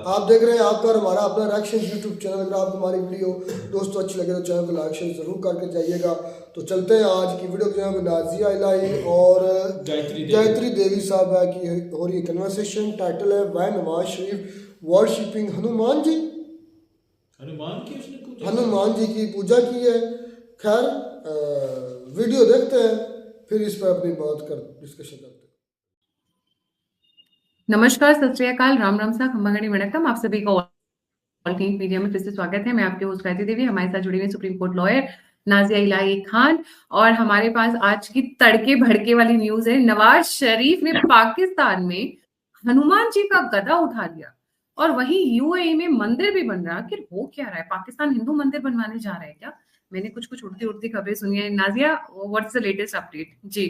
आप देख रहे हैं आपका और हमारा अपना रिएक्शन यूट्यूब चैनल। अगर आपको हमारी वीडियो दोस्तों अच्छी लगे तो चैनल को लाइक शेयर जरूर करके जाइएगा। तो चलते हैं आज की वीडियो जो है नाजिया इलाही और गायत्री देवी साहब की हो रही है कन्वर्सेशन। टाइटल है वाई नवाज शरीफ वर्शिपिंग हनुमान जी। हनुमान जी की पूजा की है। खैर वीडियो देखते हैं फिर इस पर अपनी बात कर डिस्कशन करते हैं। नमस्कार, सत श्री अकाल, राम राम सा, खम्बागणी वणक्कम। आप सभी का ऑल टीम मीडिया में फिर से स्वागत है। मैं आपके होस्ट गायत्री देवी। हमारे साथ जुड़ी हुई सुप्रीम कोर्ट लॉयर नाजिया इलाही खान और हमारे पास आज की तड़के भड़के वाली न्यूज है। नवाज शरीफ ने पाकिस्तान में हनुमान जी का गदा उठा लिया और वहीं यूएई में मंदिर भी बन रहा। आखिर हो क्या रहा है? पाकिस्तान हिंदू मंदिर बनवाने जा रहा है क्या? मैंने कुछ उड़ती उड़ती खबरें सुनी है। Nazia, what's the latest update ji?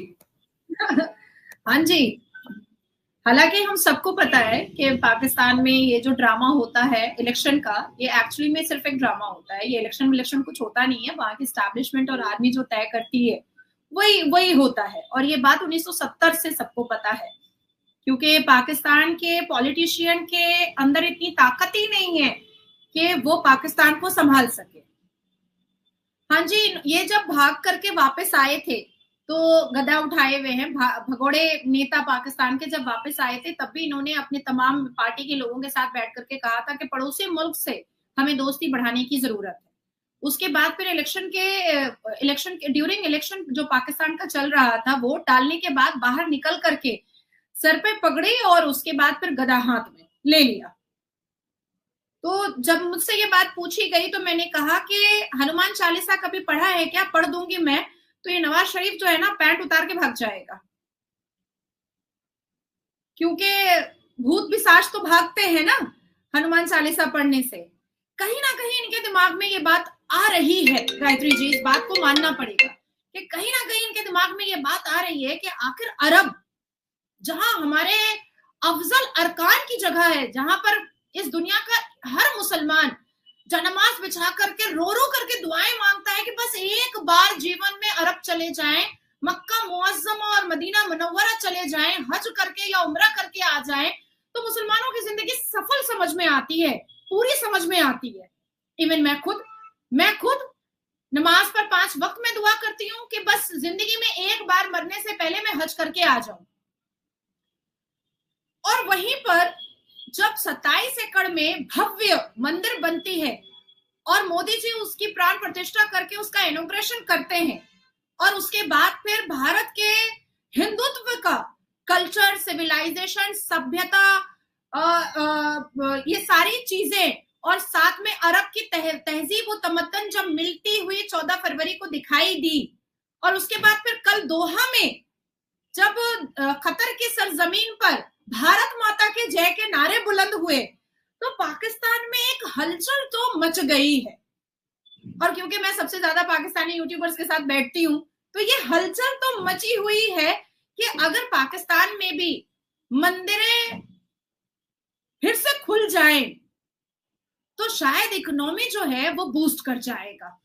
हाँ जी, हालांकि हम सबको पता है कि पाकिस्तान में ये जो ड्रामा होता है इलेक्शन का, ये एक्चुअली में सिर्फ एक ड्रामा होता है। ये इलेक्शन कुछ होता नहीं है। वहां की एस्टैब्लिशमेंट और आर्मी जो तय करती है वही होता है। और ये बात 1970 से सबको पता है, क्योंकि पाकिस्तान के पॉलिटिशियन के अंदर इतनी ताकत ही नहीं है कि वो पाकिस्तान को संभाल सके। हाँ जी, ये जब भाग करके वापस आए थे तो गदा उठाए हुए हैं। भगोड़े नेता पाकिस्तान के जब वापस आए थे तब भी इन्होंने अपने तमाम पार्टी के लोगों के साथ बैठ करके कहा था कि पड़ोसी मुल्क से हमें दोस्ती बढ़ाने की जरूरत है। उसके बाद फिर इलेक्शन के ड्यूरिंग इलेक्शन जो पाकिस्तान का चल रहा था, वोट डालने के बाद बाहर निकल करके सर पे पगड़ी और उसके बाद फिर गदा हाथ में ले लिया। तो जब मुझसे ये बात पूछी गई तो मैंने कहा कि हनुमान चालीसा कभी पढ़ा है क्या? पढ़ दूंगी मैं। तो ये नवाज शरीफ जो है ना, पैंट उतार के भाग जाएगा, क्योंकि भूत पिशाच तो भागते हैं ना हनुमान चालीसा पढ़ने से। कहीं ना कहीं इनके दिमाग में ये बात आ रही है गायत्री जी, इस बात को मानना पड़ेगा कि कहीं ना कहीं इनके दिमाग में ये बात आ रही है कि आखिर अरब, जहां हमारे अफजल अरकान की जगह है, जहां पर इस दुनिया का हर मुसलमान नमाज बिछा करके रो करके दुआएं मांगता है कि बस एक बार जीवन में अरब चले जाएं, मक्का मुअज्जमा और मदीना मुनव्वरा चले जाएं, हज करके या उम्रा करके आ जाएं, तो मुसलमानों की जिंदगी सफल समझ में आती है, पूरी समझ में आती है। इवन मैं खुद नमाज पर 5 वक्त में दुआ करती हूँ कि बस जिंदगी में एक बार मरने से पहले मैं हज करके आ जाऊं। और वहीं पर जब 27 एकड़ में भव्य मंदिर बनती है और मोदी जी उसकी प्राण प्रतिष्ठा करके उसका इनॉग्रेशन करते हैं, और उसके बाद फिर भारत के हिंदुत्व का कल्चर, सिविलाइजेशन, सभ्यता, ये सारी चीजें और साथ में अरब की तहजीब व तमद्दन जब मिलती हुई 14 फरवरी को दिखाई दी, और उसके बाद फिर कल दोहा में जब कतर की सरजमीन पर भारत माता के जय के नारे बुलंद हुए, तो पाकिस्तान में एक हलचल तो मच गई है। और क्योंकि मैं सबसे ज्यादा पाकिस्तानी यूट्यूबर्स के साथ बैठती हूँ, तो ये हलचल तो मची हुई है कि अगर पाकिस्तान में भी मंदिरें फिर से खुल जाएं तो शायद इकोनॉमी जो है वो बूस्ट कर जाएगा।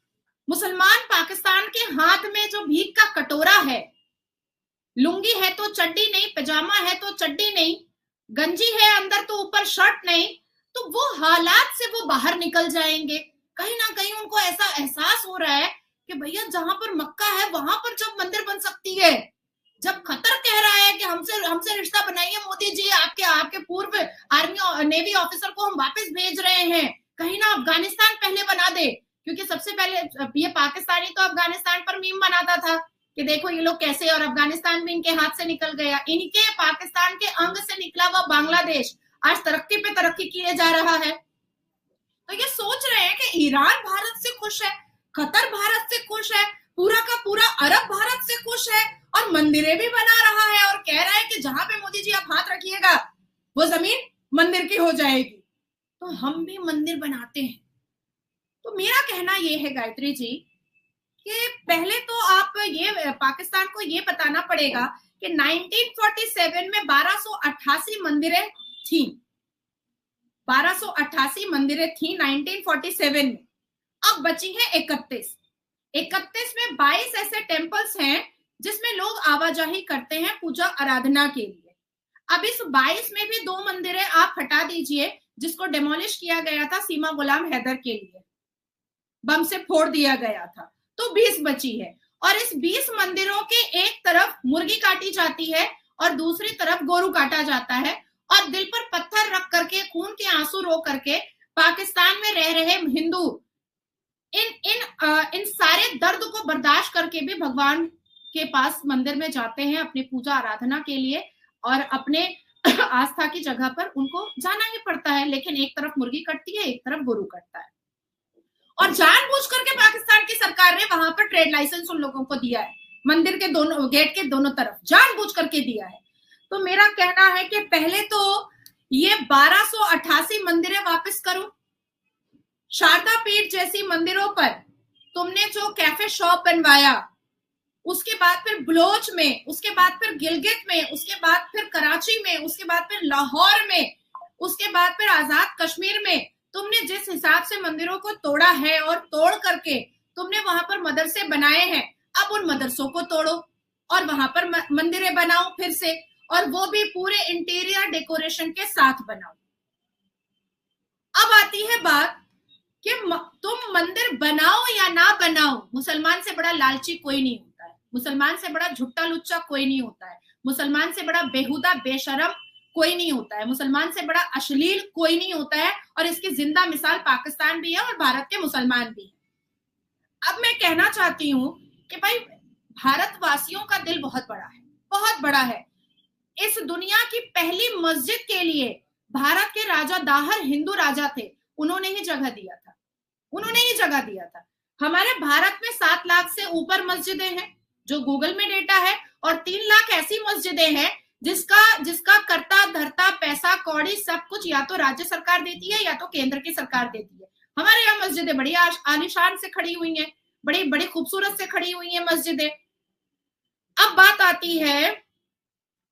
मुसलमान पाकिस्तान के हाथ में जो भीख का कटोरा है, लुंगी है तो चड्डी नहीं, पजामा है तो चड्डी नहीं, गंजी है अंदर तो ऊपर शर्ट नहीं, तो वो हालात से वो बाहर निकल जाएंगे। कहीं ना कहीं उनको ऐसा एहसास हो रहा है कि भैया जहां पर मक्का है वहां पर जब मंदिर बन सकती है, जब खतर कह रहा है कि हमसे रिश्ता बनाइए मोदी जी, आपके पूर्व आर्मी और नेवी ऑफिसर को हम वापस भेज रहे हैं, कहीं ना अफगानिस्तान पहले बना दे, क्योंकि सबसे पहले ये पाकिस्तानी तो अफगानिस्तान पर मीम बनाता था कि देखो ये लोग कैसे, और अफगानिस्तान भी इनके हाथ से निकल गया। इनके पाकिस्तान के अंग से निकला हुआ बांग्लादेश आज तरक्की पे तरक्की किए जा रहा है। तो ये सोच रहे हैं कि ईरान भारत से खुश है, कतर भारत से खुश है, पूरा का पूरा अरब भारत से खुश है, और मंदिरें भी बना रहा है और कह रहा है कि जहां पे मोदी जी आप हाथ रखिएगा वो जमीन मंदिर की हो जाएगी। तो हम भी मंदिर बनाते हैं। तो मेरा कहना ये है गायत्री जी कि पहले तो आप ये पाकिस्तान को ये बताना पड़ेगा कि 1947 में 1288 मंदिरें थी। 1288 मंदिरें थी 1947 में। अब बची हैं 31। 31 में 22 ऐसे टेम्पल्स हैं जिसमें लोग आवाजाही करते हैं पूजा आराधना के लिए। अब इस 22 में भी 2 मंदिरें आप हटा दीजिए जिसको डेमोलिश किया गया था सीमा गुलाम हैदर के लिए, बम से फोड़ दिया गया था, तो 20 बची है। और इस 20 मंदिरों के एक तरफ मुर्गी काटी जाती है और दूसरी तरफ गोरू काटा जाता है, और दिल पर पत्थर रख करके, खून के आंसू रो करके पाकिस्तान में रह रहे हिंदू इन सारे दर्द को बर्दाश्त करके भी भगवान के पास मंदिर में जाते हैं अपनी पूजा आराधना के लिए, और अपने आस्था की जगह पर उनको जाना ही पड़ता है। लेकिन एक तरफ मुर्गी कटती है, एक तरफ गोरू कटता है, और जानबूझ करके पाकिस्तान की सरकार ने वहां पर ट्रेड लाइसेंस उन लोगों को दिया है, मंदिर के दोनों गेट के दोनों तरफ जानबूझ करके दिया है। तो मेरा कहना है कि पहले तो ये 1288 मंदिरें वापस करो। शारदा पीठ जैसी मंदिरों पर तुमने जो कैफे शॉप बनवाया, उसके बाद फिर बलोच में, उसके बाद फिर गिलगित में, उसके बाद फिर कराची में, उसके बाद फिर लाहौर में, उसके बाद फिर आजाद कश्मीर में तुमने जिस हिसाब से मंदिरों को तोड़ा है और तोड़ करके तुमने वहां पर मदरसे बनाए हैं, अब उन मदरसों को तोड़ो और वहां पर मंदिरें बनाओ फिर से, और वो भी पूरे इंटीरियर डेकोरेशन के साथ बनाओ। अब आती है बात कि तुम मंदिर बनाओ या ना बनाओ, मुसलमान से बड़ा लालची कोई नहीं होता है, मुसलमान से बड़ा झुट्टा लुच्चा कोई नहीं होता है, मुसलमान से बड़ा बेहुदा बेशरम कोई नहीं होता है, मुसलमान से बड़ा अश्लील कोई नहीं होता है, और इसकी जिंदा मिसाल पाकिस्तान भी है और भारत के मुसलमान भी है। अब मैं कहना चाहती हूं कि भाई भारतवासियों का दिल बहुत बड़ा है, बहुत बड़ा है। इस दुनिया की पहली मस्जिद के लिए भारत के राजा दाहर हिंदू राजा थे, उन्होंने ही जगह दिया था, उन्होंने ही जगह दिया था। हमारे भारत में 7 लाख से ऊपर मस्जिदें हैं जो गूगल में डेटा है, और 3 लाख ऐसी मस्जिदें हैं जिसका करता धरता पैसा कौड़ी सब कुछ या तो राज्य सरकार देती है या तो केंद्र की सरकार देती है। हमारे यहाँ मस्जिदें बड़ी आलीशान से खड़ी हुई हैं, बड़ी बड़ी खूबसूरत से खड़ी हुई हैं मस्जिदें। अब बात आती है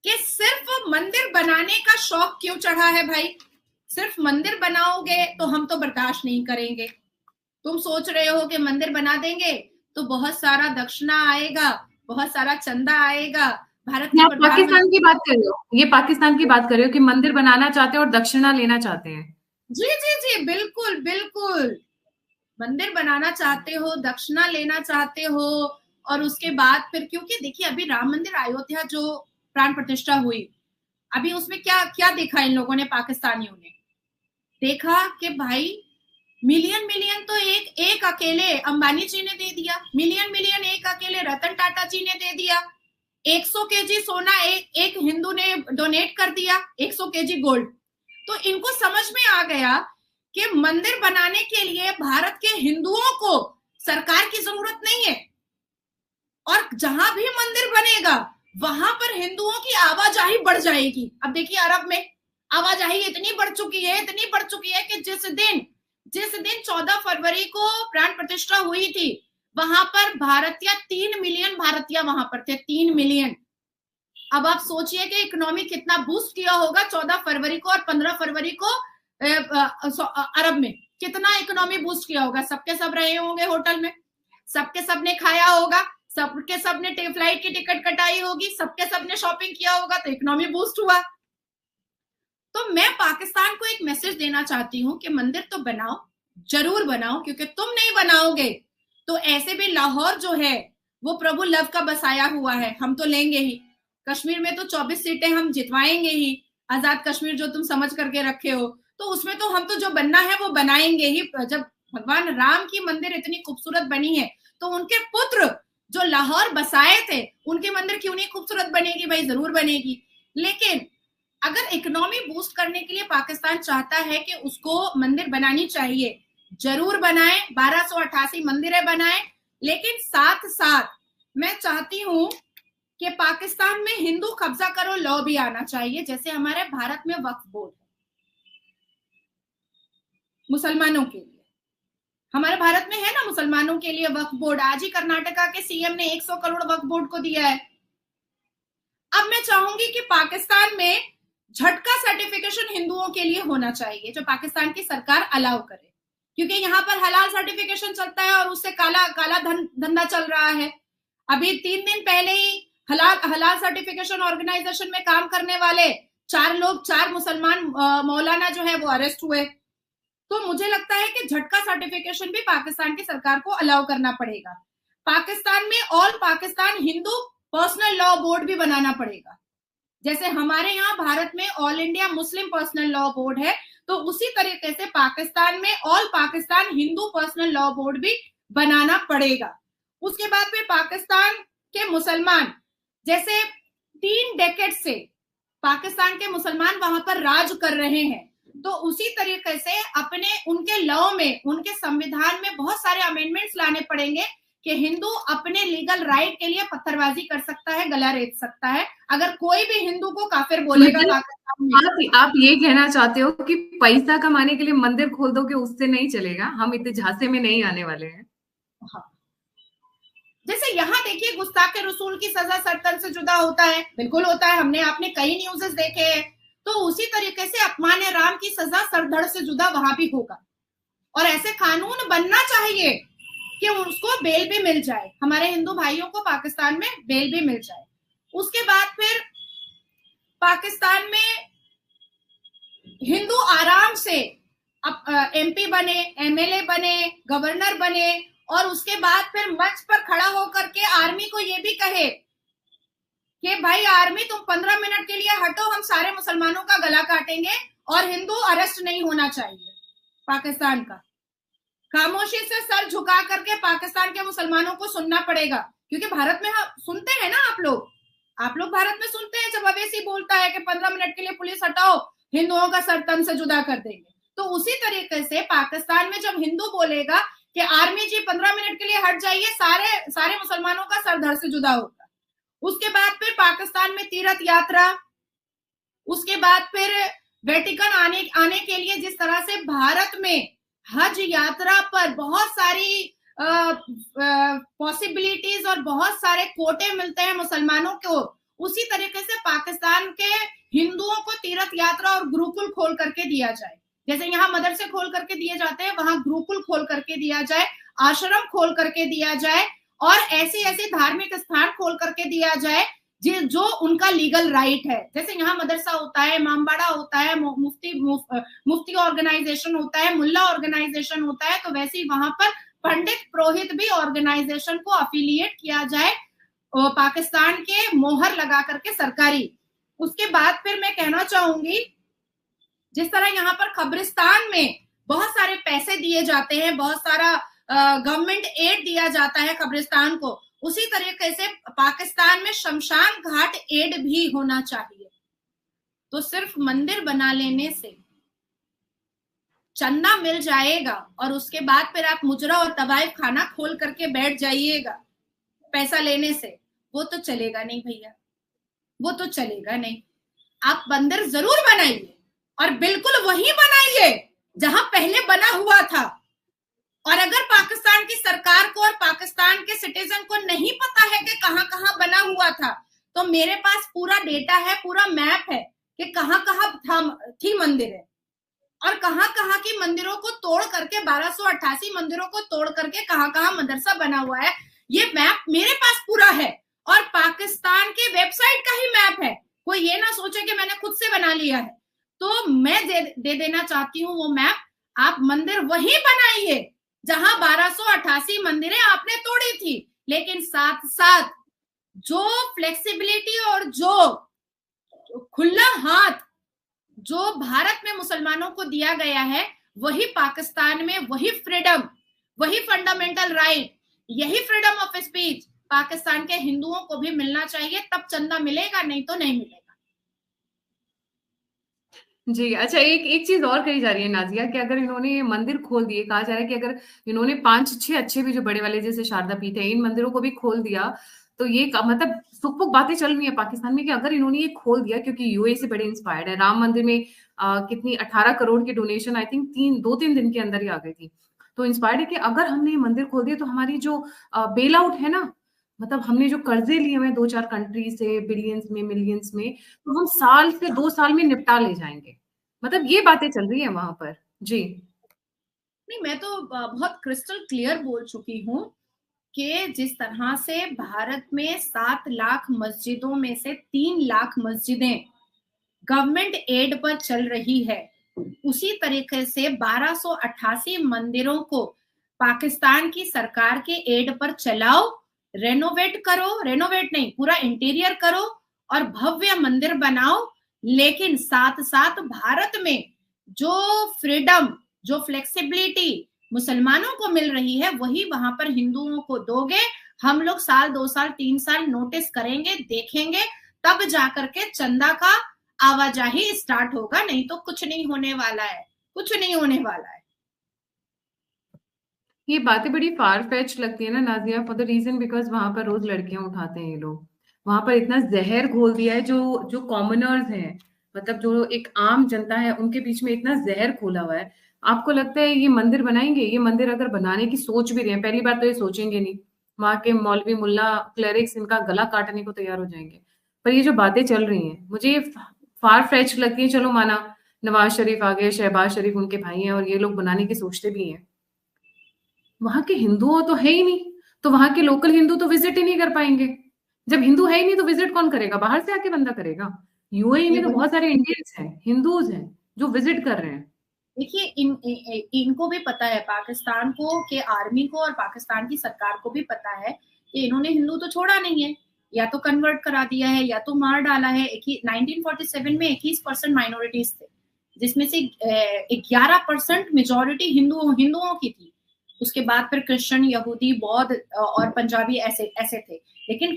कि सिर्फ मंदिर बनाने का शौक क्यों चढ़ा है भाई? सिर्फ मंदिर बनाओगे तो हम तो बर्दाश्त नहीं करेंगे। तुम सोच रहे हो कि मंदिर बना देंगे तो बहुत सारा दक्षिणा आएगा, बहुत सारा चंदा आएगा, भारत के पाकिस्तान की बात कर रहे हो, ये पाकिस्तान की बात कर रहे हो कि मंदिर बनाना चाहते हैं और दक्षिणा लेना चाहते हैं। जी जी जी, बिल्कुल बिल्कुल, मंदिर बनाना चाहते हो, दक्षिणा लेना चाहते हो, और उसके बाद फिर, क्योंकि देखिए अभी राम मंदिर अयोध्या जो प्राण प्रतिष्ठा हुई, अभी उसमें क्या क्या देखा इन लोगों ने, पाकिस्तानियों ने देखा कि भाई मिलियन तो एक अकेले अंबानी जी ने दे दिया, मिलियन एक अकेले रतन टाटा जी ने दे दिया, 100 केजी सोना एक हिंदू ने डोनेट कर दिया, 100 केजी गोल्ड। तो इनको समझ में आ गया कि मंदिर बनाने के लिए भारत के हिंदुओं को सरकार की जरूरत नहीं है, और जहां भी मंदिर बनेगा वहां पर हिंदुओं की आवाजाही बढ़ जाएगी। अब देखिए अरब में आवाजाही इतनी बढ़ चुकी है कि जिस दिन 14 फरवरी को प्राण प्रतिष्ठा हुई थी, वहां पर भारतीय 3 मिलियन भारतीय वहां पर थे, 3 मिलियन। अब आप सोचिए कि इकोनॉमी कितना बूस्ट किया होगा 14 फरवरी को और 15 फरवरी को अरब में, कितना इकोनॉमी बूस्ट किया होगा। सबके सब रहे होंगे होटल में, सबके सब ने खाया होगा, सबके सब ने फ्लाइट की टिकट कटाई होगी, सबके सब ने शॉपिंग किया होगा, तो इकोनॉमी बूस्ट हुआ। तो मैं पाकिस्तान को एक मैसेज देना चाहती हूँ कि मंदिर तो बनाओ, जरूर बनाओ, क्योंकि तुम नहीं बनाओगे तो ऐसे भी लाहौर जो है वो प्रभु लव का बसाया हुआ है, हम तो लेंगे ही। कश्मीर में तो 24 सीटें हम जितवाएंगे ही, आजाद कश्मीर जो तुम समझ करके रखे हो, तो उसमें तो हम तो जो बनना है वो बनाएंगे ही। जब भगवान राम की मंदिर इतनी खूबसूरत बनी है तो उनके पुत्र जो लाहौर बसाए थे उनकी मंदिर क्यों नहीं खूबसूरत बनेगी भाई? जरूर बनेगी। लेकिन अगर इकोनॉमी बूस्ट करने के लिए पाकिस्तान चाहता है कि उसको मंदिर बनानी चाहिए, जरूर बनाए, 1288 मंदिरें बनाए, लेकिन साथ साथ मैं चाहती हूं कि पाकिस्तान में हिंदू कब्जा करो लॉ भी आना चाहिए, जैसे हमारे भारत में वक्फ बोर्ड है मुसलमानों के लिए। हमारे भारत में है ना मुसलमानों के लिए वक्फ बोर्ड। आज ही कर्नाटका के सीएम ने 100 करोड़ वक्फ बोर्ड को दिया है। अब मैं चाहूंगी कि पाकिस्तान में झटका सर्टिफिकेशन हिंदुओं के लिए होना चाहिए, जो पाकिस्तान की सरकार अलाउ करे, क्योंकि यहाँ पर हलाल सर्टिफिकेशन चलता है और उससे काला धंधा चल रहा है। अभी 3 दिन पहले ही हलाल सर्टिफिकेशन ऑर्गेनाइजेशन में काम करने वाले चार मुसलमान मौलाना जो है वो अरेस्ट हुए। तो मुझे लगता है कि झटका सर्टिफिकेशन भी पाकिस्तान की सरकार को अलाउ करना पड़ेगा। पाकिस्तान में all Pakistan Hindu personal law board भी बनाना पड़ेगा। जैसे हमारे यहाँ भारत में all India Muslim personal law board है, तो उसी तरीके से पाकिस्तान में all Pakistan Hindu personal law board भी बनाना पड़ेगा। उसके बाद फिर पाकिस्तान के मुसलमान, जैसे 3 डेकेड से पाकिस्तान के मुसलमान वहां पर राज कर रहे हैं, तो उसी तरीके से उनके लॉ में, उनके संविधान में बहुत सारे अमेंडमेंट्स लाने पड़ेंगे कि हिंदू अपने लीगल राइट के लिए पत्थरबाजी कर सकता है, गला रेत सकता है। अगर कोई भी हिंदू को काफिर बोलेगा पाकिस्तान में, आप ये कहना चाहते हो कि पैसा कमाने के लिए मंदिर खोल दो कि उससे नहीं चलेगा, हम इतने झांसे में नहीं आने वाले हैं। हाँ। जैसे यहाँ देखिए, गुस्ताखे रसूल की सजा सरतन से जुदा होता है, बिल्कुल होता है, आपने कई न्यूज़ेस देखे हैं। तो उसी तरीके से अपमान राम की सजा सरधड़ से जुदा वहां भी होगा, और ऐसे कानून बनना चाहिए कि उसको बेल भी मिल जाए, हमारे हिंदू भाइयों को पाकिस्तान में बेल भी मिल जाए। उसके बाद फिर पाकिस्तान में हिंदू आराम से एमपी बने, एमएलए बने, गवर्नर बने, और उसके बाद फिर मंच पर खड़ा होकर के आर्मी को ये भी कहे कि भाई आर्मी तुम 15 मिनट के लिए हटो, हम सारे मुसलमानों का गला काटेंगे, और हिंदू अरेस्ट नहीं होना चाहिए पाकिस्तान का। खामोशी से सर झुका करके पाकिस्तान के मुसलमानों को सुनना पड़ेगा, क्योंकि भारत में सुनते हैं ना आप लोग भारत में सुनते हैं जब अवैसी बोलता है कि 15 मिनट के लिए पुलिस हटाओ, हिंदुओं का सर तन से जुदा कर देंगे। तो उसी तरीके से पाकिस्तान में जब हिंदू बोलेगा कि आर्मी जी 15 मिनट के लिए हट जाइए, सारे मुसलमानों का सर धड़ से जुदा होगा। उसके बाद फिर पाकिस्तान में तीर्थ यात्रा, उसके बाद फिर वेटिकन आने के लिए जिस तरह से भारत में हज यात्रा पर बहुत सारी पॉसिबिलिटीज और बहुत सारे कोटे मिलते हैं मुसलमानों को, उसी तरीके से पाकिस्तान के हिंदुओं को तीर्थ यात्रा और गुरुकुल खोल करके दिया जाए। जैसे यहाँ मदरसे खोल करके दिए जाते हैं, वहां गुरुकुल खोल करके दिया जाए, आश्रम खोल करके दिया जाए, और ऐसे धार्मिक स्थान खोल करके दिया जाए जो उनका लीगल राइट है। जैसे यहाँ मदरसा होता है, इमामबाड़ा होता है, मुफ्ती ऑर्गेनाइजेशन होता है, मुल्ला ऑर्गेनाइजेशन होता है, तो वैसे ही वहां पर पंडित पुरोहित भी ऑर्गेनाइजेशन को अफिलिएट किया जाए पाकिस्तान के मोहर लगा करके सरकारी। उसके बाद फिर मैं कहना चाहूंगी, जिस तरह यहाँ पर कब्रिस्तान में बहुत सारे पैसे दिए जाते हैं, बहुत सारा गवर्नमेंट एड दिया जाता है कब्रिस्तान को, उसी तरीके से पाकिस्तान में शमशान घाट एड भी होना चाहिए। तो सिर्फ मंदिर बना लेने से चंदा मिल जाएगा और उसके बाद फिर आप मुजरा और तवाइफ खाना खोल करके बैठ जाइएगा पैसा लेने से, वो तो चलेगा नहीं भैया, वो तो चलेगा नहीं। आप मंदिर जरूर बनाइए, और बिल्कुल वही बनाइए जहां पहले बना हुआ था। और अगर पाकिस्तान की सरकार को और पाकिस्तान के सिटीजन को नहीं पता है कि कहां कहां बना हुआ था, तो मेरे पास पूरा डेटा है, पूरा मैप है कि कहां कहां थी मंदिर है, और कहां कहां की मंदिरों को तोड़ करके 1288 मंदिरों को तोड़ करके कहां कहां मदरसा बना हुआ है, ये मैप मेरे पास पूरा है, और पाकिस्तान के वेबसाइट का ही मैप है। कोई ये ना सोचे कि मैंने खुद से बना लिया है। तो मैं दे देना चाहती हूँ वो मैप। आप मंदिर वही बनाइए जहां 1288 मंदिरें आपने तोड़ी थी, लेकिन साथ साथ जो फ्लेक्सिबिलिटी और जो खुला हाथ जो भारत में मुसलमानों को दिया गया है, वही पाकिस्तान में, वही फ्रीडम, वही फंडामेंटल राइट, यही फ्रीडम ऑफ स्पीच पाकिस्तान के हिंदुओं को भी मिलना चाहिए, तब चंदा मिलेगा, नहीं तो नहीं मिलेगा। जी, अच्छा, एक चीज और कही जा रही है नाजिया कि अगर इन्होंने मंदिर खोल दिए, कहा जा रहा है कि अगर इन्होंने 5-6 अच्छे भी जो बड़े वाले जैसे शारदा पीठ है, इन मंदिरों को भी खोल दिया, तो ये मतलब सुख बातें चल रही है पाकिस्तान में कि अगर इन्होंने ये खोल दिया, क्योंकि यूए से बड़े इंस्पायर्ड है। राम मंदिर में कितनी 18 करोड़ की डोनेशन आई थिंक 2-3 दिन के अंदर ही आ गई थी। तो इंस्पायर्ड है कि अगर हमने ये मंदिर खोल दिया तो हमारी जो बेल आउट है ना, मतलब हमने जो कर्जे लिए हुए 2-4 कंट्री से बिलियंस में, मिलियंस में, तो हम साल से 2 साल में निपटा ले जाएंगे। मतलब ये बातें चल रही है वहां पर। जी नहीं, मैं तो बहुत क्रिस्टल क्लियर बोल चुकी हूँ कि जिस तरह से भारत में 7 लाख मस्जिदों में से 3 लाख मस्जिदें गवर्नमेंट एड पर चल रही है, उसी तरीके से 1288 मंदिरों को पाकिस्तान की सरकार के एड पर चलाओ, रेनोवेट करो, रेनोवेट नहीं, पूरा इंटीरियर करो और भव्य मंदिर बनाओ। लेकिन साथ साथ भारत में जो फ्रीडम, जो फ्लेक्सिबिलिटी मुसलमानों को मिल रही है, वही वहां पर हिंदुओं को दोगे। हम लोग साल 2 साल 3 साल नोटिस करेंगे, देखेंगे, तब जाकर के चंदा का आवाजाही स्टार्ट होगा, नहीं तो कुछ नहीं होने वाला है, कुछ नहीं होने वाला है। ये बातें बड़ी फार फेच लगती है ना Nazia, for the reason because वहां पर रोज लड़कियां उठाते हैं ये लोग। वहां पर इतना जहर घोल दिया है, जो जो कॉमनर्स हैं, मतलब जो एक आम जनता है, उनके बीच में इतना जहर घोला हुआ है। आपको लगता है ये मंदिर बनाएंगे? ये मंदिर अगर बनाने की सोच भी रहे हैं, पहली बात तो ये सोचेंगे नहीं, वहां के मौलवी मुल्ला क्लेरिक्स इनका गला काटने को तैयार हो जाएंगे। पर ये जो बातें चल रही हैं, मुझे ये फार फेच लगती है। चलो माना नवाज शरीफ आ गए, शहबाज शरीफ उनके भाई हैं और ये लोग बनाने की सोचते भी हैं, वहां के हिंदुओं तो है ही नहीं, तो वहां के लोकल हिंदू तो विजिट ही नहीं कर पाएंगे। जब हिंदू है ही नहीं तो विजिट कौन करेगा? बाहर से आके बंदा करेगा। यूएई में तो बहुत सारे इंडियंस हैं, हिंदूज हैं जो विजिट कर रहे हैं। देखिए, इनको भी पता है, पाकिस्तान को के आर्मी को और पाकिस्तान की सरकार को भी पता है कि इन्होंने हिंदू तो छोड़ा नहीं है, या तो कन्वर्ट करा दिया है या तो मार डाला है। 1947 में 21% माइनॉरिटीज थे, जिसमें से 11% मेजोरिटी हिंदुओं की थी। उसके बाद फिर क्रिश्चियन, यहूदी, बौद्ध और पंजाबी ऐसे ऐसे थे। लेकिन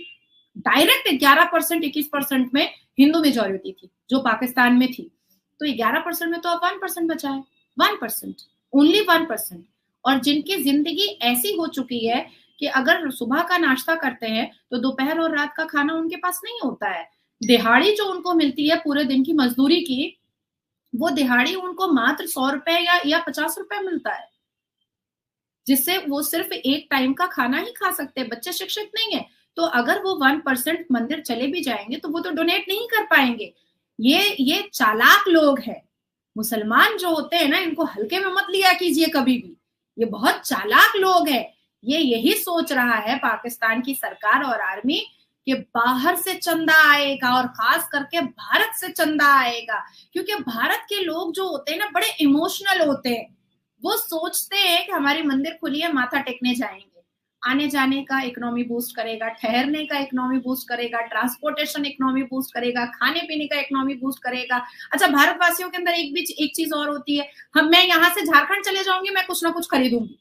डायरेक्ट 11% 21% में हिंदू मेजोरिटी थी जो पाकिस्तान में थी। तो 11% में तो अब 1% बचा है, 1%, ओनली 1%। और जिनकी जिंदगी ऐसी हो चुकी है कि अगर सुबह का नाश्ता करते हैं तो दोपहर और रात का खाना उनके पास नहीं होता है। दिहाड़ी जो उनको मिलती है पूरे दिन की मजदूरी की, वो दिहाड़ी उनको मात्र 100 रुपए या 50 रुपए मिलता है, जिससे वो सिर्फ एक टाइम का खाना ही खा सकते हैं। बच्चे शिक्षित नहीं है, तो अगर वो 1% मंदिर चले भी जाएंगे तो वो तो डोनेट नहीं कर पाएंगे। ये चालाक लोग हैं। मुसलमान जो होते हैं ना, इनको हल्के में मत लिया कीजिए कभी भी, ये बहुत चालाक लोग हैं। ये यही सोच रहा है पाकिस्तान की सरकार और आर्मी कि बाहर से चंदा आएगा और खास करके भारत से चंदा आएगा, क्योंकि भारत के लोग जो होते हैं ना, बड़े इमोशनल होते हैं। वो सोचते हैं कि हमारी मंदिर खुली है, माथा टेकने जाएंगे। आने जाने का इकोनॉमी बूस्ट करेगा, ठहरने का इकोनॉमी बूस्ट करेगा, ट्रांसपोर्टेशन इकोनॉमी बूस्ट करेगा, खाने पीने का इकोनॉमी बूस्ट करेगा। अच्छा, भारतवासियों के अंदर एक चीज और होती है, मैं यहाँ से झारखंड चले जाऊंगी, मैं कुछ ना कुछ खरीदूंगी,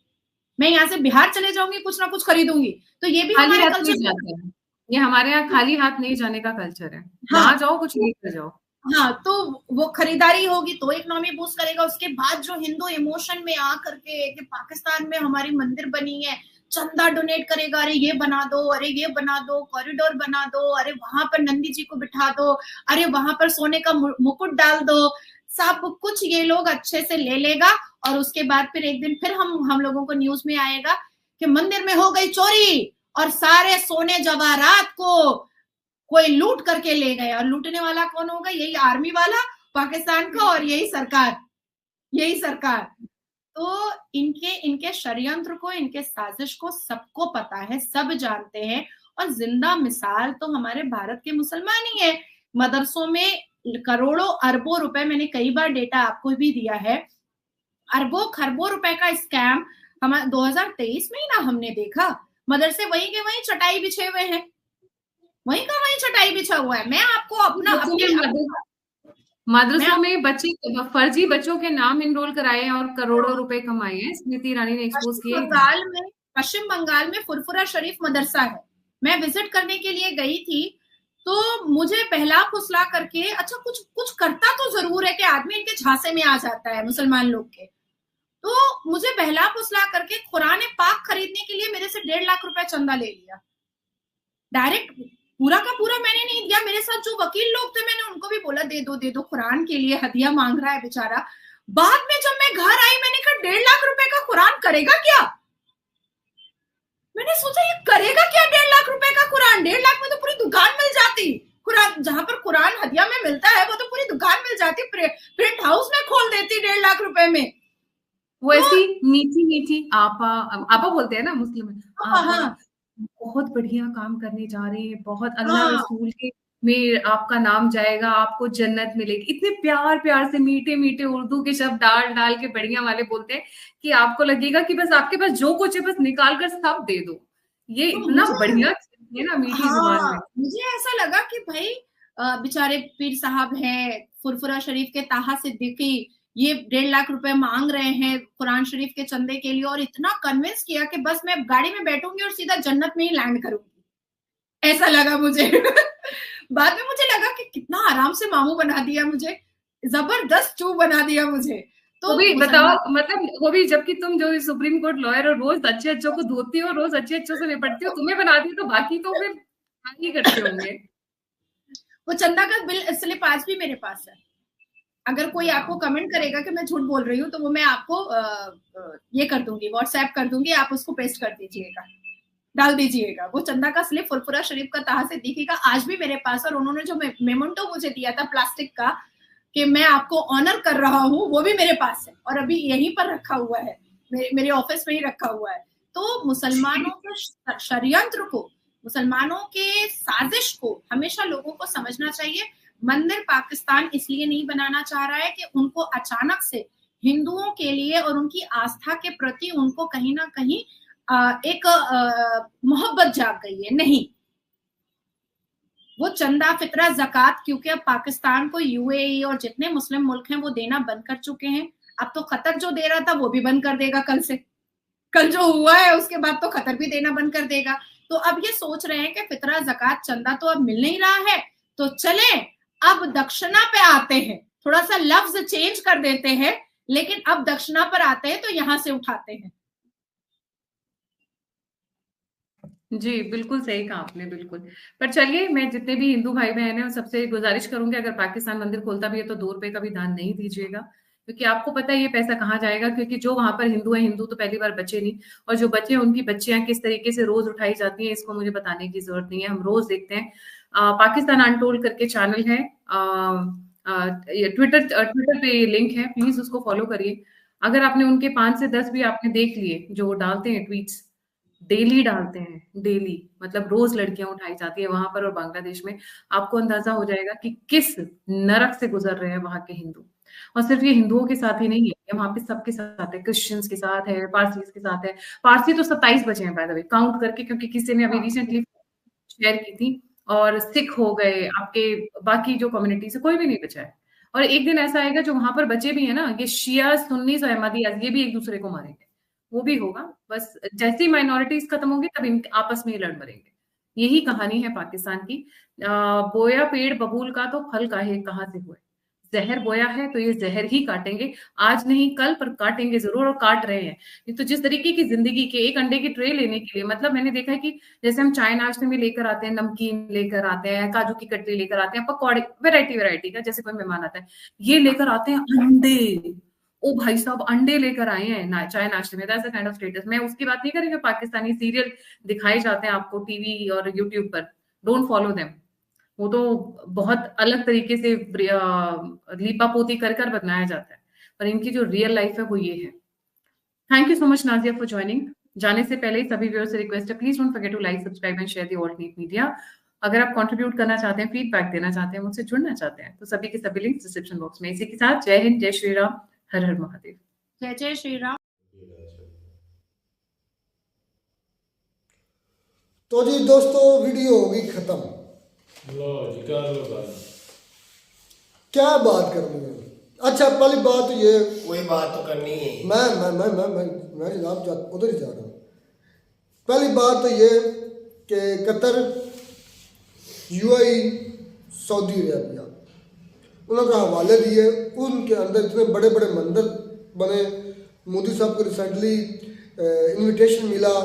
मैं यहाँ से बिहार चले जाऊंगी, कुछ ना कुछ खरीदूंगी। तो ये भी हमारे कल्चर, ये हमारे यहाँ खाली हाथ नहीं जाने का कल्चर है। हाँ, वहां जाओ कुछ लेकर जाओ। हाँ, तो वो खरीदारी होगी तो इकोनॉमी बूस्ट करेगा। उसके बाद जो हिंदू इमोशन में आ करके कि पाकिस्तान में हमारी मंदिर बनी है, चंदा डोनेट करेगा, अरे ये बना दो, अरे ये बना दो, कॉरिडोर बना दो, अरे वहां पर नंदी जी को बिठा दो, अरे वहां पर सोने का मुकुट डाल दो, सब कुछ ये लोग अच्छे से ले लेगा। और उसके बाद फिर एक दिन फिर हम लोगों को न्यूज में आएगा कि मंदिर में हो गई चोरी और सारे सोने जवाहरात को कोई लूट करके ले गए। और लूटने वाला कौन होगा? यही आर्मी वाला पाकिस्तान का और यही सरकार। तो इनके षड्यंत्र को, इनके साजिश को सबको पता है, सब जानते हैं। और जिंदा मिसाल तो हमारे भारत के मुसलमान ही है। मदरसों में करोड़ों अरबों रुपए, मैंने कई बार डेटा आपको भी दिया है, अरबों खरबों रुपए का स्कैम हमारे 2023 में ही ना हमने देखा। मदरसे वहीं के वहीं चटाई बिछे हुए हैं, वहीं का वहीं चटाई बिछा हुआ है। मैं आपको मदरसों में बच्चे फर्जी बच्चों के नाम इनरोल कराए और करोड़ों रुपए कमाए हैं। स्मृति ईरानी ने एक्सपोज किया। पश्चिम बंगाल में फुरफुरा शरीफ मदरसा है, मैं विजिट करने के लिए गई थी, तो मुझे पहला फुसला करके, अच्छा कुछ करता तो जरूर है कि आदमी इनके झांसे में आ जाता है मुसलमान लोग के। तो मुझे बहला फुसला करके कुरान पाक खरीदने के लिए मेरे से 1.5 लाख रुपए चंदा ले लिया। डायरेक्ट पूरा का पूरा मैंने नहीं दिया, मेरे साथ जो वकील लोग थे मैंने उनको भी बोला दे दो, कुरान के लिए हदिया मांग रहा है बेचारा। बाद में जब मैं घर आई, मैंने कहा 1.5 लाख रुपए का कुरान करेगा क्या? मैंने सोचा ये करेगा क्या 1.5 लाख रुपए का कुरान? 1.5 लाख में तो पूरी दुकान मिल जाती। कुरान जहां पर कुरान हदिया में मिलता है वो तो पूरी दुकान मिल जाती, प्रिंट हाउस में खोल देती 1.5 लाख रुपए में। वो ऐसी मीठी आपा बोलते हैं ना मुस्लिम, हाँ, बहुत बढ़िया काम करने जा रहे हैं, बहुत अल्लाह रसूल के में आपका नाम जाएगा, आपको जन्नत मिलेगी। इतने प्यार प्यार से मीठे मीठे उर्दू के शब्द डाल डाल के बढ़िया वाले बोलते हैं कि आपको लगेगा कि बस आपके पास जो कुछ है बस निकाल कर सब दे दो। ये तो इतना मुझे बढ़िया चीज़ है ना मीठी जुबान में। मुझे ऐसा लगा कि भाई बेचारे पीर साहब हैं, फुरफुरा शरीफ के ताहा सिद्दीकी, ये 1.5 लाख रुपए मांग रहे हैं कुरान शरीफ के चंदे के लिए, और इतना कन्विंस किया कि बस मैं गाड़ी में बैठूंगी और सीधा जन्नत में ही लैंड करूंगी, ऐसा लगा मुझे। बाद में मुझे लगा कि कितना आराम से मामू बना दिया मुझे, जबरदस्त चू बना दिया मुझे। वो तो भी मुसलमान बताओ, मतलब वो भी जबकि तुम जो सुप्रीम कोर्ट लॉयर और रोज अच्छे अच्छों को धोती हो, रोज अच्छे अच्छों से निपटती हो, तुम्हें बना दी तो बाकी तो फिर क्या ही करते होंगे। वो चंदा का बिल स्लिप आज भी मेरे पास है। अगर कोई आपको कमेंट करेगा कि मैं झूठ बोल रही हूँ तो वो मैं आपको ये कर दूंगी, व्हाट्सएप कर दूंगी, आप उसको पेस्ट कर दीजिएगा, डाल दीजिएगा। वो चंदा का स्लिप फुरफुरा शरीफ का ताहा सिद्दीकी का आज भी मेरे पास, और उन्होंने जो मेमोंटो मुझे दिया था प्लास्टिक का कि मैं आपको ऑनर कर रहा हूँ, वो भी मेरे पास है और अभी यहीं पर रखा हुआ है, मेरे ऑफिस में ही रखा हुआ है। तो मुसलमानों के षड्यंत्र को, मुसलमानों के साजिश को हमेशा लोगों को समझना चाहिए। मंदिर पाकिस्तान इसलिए नहीं बनाना चाह रहा है कि उनको अचानक से हिंदुओं के लिए और उनकी आस्था के प्रति उनको कहीं ना कहीं एक मोहब्बत जाग गई है, नहीं। वो चंदा फितरा ज़कात क्योंकि अब पाकिस्तान को यूएई और जितने मुस्लिम मुल्क हैं वो देना बंद कर चुके हैं। अब तो कतर जो दे रहा था वो भी बंद कर देगा कल से, कल जो हुआ है उसके बाद तो कतर भी देना बंद कर देगा। तो अब ये सोच रहे हैं कि फितरा ज़कात चंदा तो अब मिल नहीं रहा है, तो चले अब दक्षिणा पे आते हैं, थोड़ा सा लफ्ज चेंज कर देते हैं, लेकिन अब दक्षिणा पर आते हैं तो यहां से उठाते हैं। जी, बिल्कुल सही कहा आपने, बिल्कुल। पर चलिए, मैं जितने भी हिंदू भाई बहन हैं, उन सबसे गुजारिश करूंगी अगर पाकिस्तान मंदिर खोलता भी है तो 2 रुपए का भी दान नहीं दीजिएगा, क्योंकि आपको पता है ये पैसा कहाँ जाएगा। क्योंकि जो वहां पर हिंदू है, हिंदू तो पहली बार बचे नहीं, और जो बचे हैं उनकी बच्चियां किस तरीके से रोज उठाई जाती हैं, इसको मुझे बताने की जरूरत नहीं है, हम रोज देखते हैं। पाकिस्तान अनटोल्ड करके चैनल है, ट्विटर पे ये लिंक है, प्लीज उसको फॉलो करिए। अगर आपने उनके 5 से 10 भी आपने देख लिए, जो वो डालते हैं ट्वीट्स, डेली डालते हैं, डेली, मतलब रोज लड़कियां उठाई जाती है वहां पर और बांग्लादेश में, आपको अंदाजा हो जाएगा कि किस नरक से गुजर रहे हैं वहां के हिंदू। और सिर्फ ये हिंदुओं के साथ ही नहीं है, ये वहां पे सबके साथ है, क्रिश्चियंस के साथ है, पारसीज के साथ है। पारसी तो 27 बचे हैं बाय द वे, काउंट करके, क्योंकि किसी ने अभी रिसेंटली शेयर की थी। और सिख हो गए, आपके बाकी जो कम्युनिटी से कोई भी नहीं बचा है। और एक दिन ऐसा आएगा जो वहां पर बचे भी है ना, ये शिया, सुन्नी, अहमदी, ये भी एक दूसरे को मारेंगे, वो भी होगा। बस जैसी माइनॉरिटीज खत्म होंगी तब इन आपस में ही लड़ मरेंगे। यही कहानी है पाकिस्तान की। बोया पेड़ बबूल का तो फल काहे कहाँ से हुए, जहर बोया है तो ये जहर ही काटेंगे, आज नहीं कल, पर काटेंगे जरूर, और काट रहे हैं। ये तो जिस तरीके की जिंदगी के एक अंडे की ट्रे लेने के लिए, मतलब मैंने देखा है कि जैसे हम चाय नाश्ते में लेकर आते हैं, नमकीन लेकर आते हैं, काजू की कतली लेकर आते हैं, पकौड़े, वैरायटी का, जैसे कोई मेहमान आता है, ये लेकर आते हैं अंडे। ओ भाई साहब, अंडे लेकर आए हैं चाय नाश्ते में, that's the kind of status. मैं उसकी बात नहीं करेंगे, पाकिस्तानी सीरियल दिखाए जाते हैं आपको टीवी और यूट्यूब पर, डोंट फॉलो देम। वो तो बहुत अलग तरीके से लीपा पोती कर कर बनाया जाता है, पर इनकी जो रियल लाइफ है वो ये है। Thank you so much Nazia for joining. जाने से पहले सभी व्यूअर्स से रिक्वेस्ट है, please don't forget to like, subscribe and share the Alt Neat Media. अगर आप कंट्रीब्यूट करना चाहते हैं, फीडबैक देना चाहते हैं, मुझसे जुड़ना चाहते हैं, तो सभी के सभी लिंक्स डिस्क्रिप्शन बॉक्स में। इसी के साथ जय हिंद, जय श्री राम, हर हर महादेव। जय जय श्री राम। तो जी दोस्तों, वीडियो होगी खत्म। लो जी, कर लो बात। क्या बात करनी है? अच्छा, पहली बात तो ये, कोई बात तो करनी है। मैं जनाब उधर ही जा रहा हूँ। पहली बात तो ये कि कतर, यूएई, सऊदी अरेबिया, उन्होंने हवाले दिए, उनके अंदर इतने बड़े बड़े मंदिर बने। मोदी साहब को रिसेंटली इनविटेशन मिला,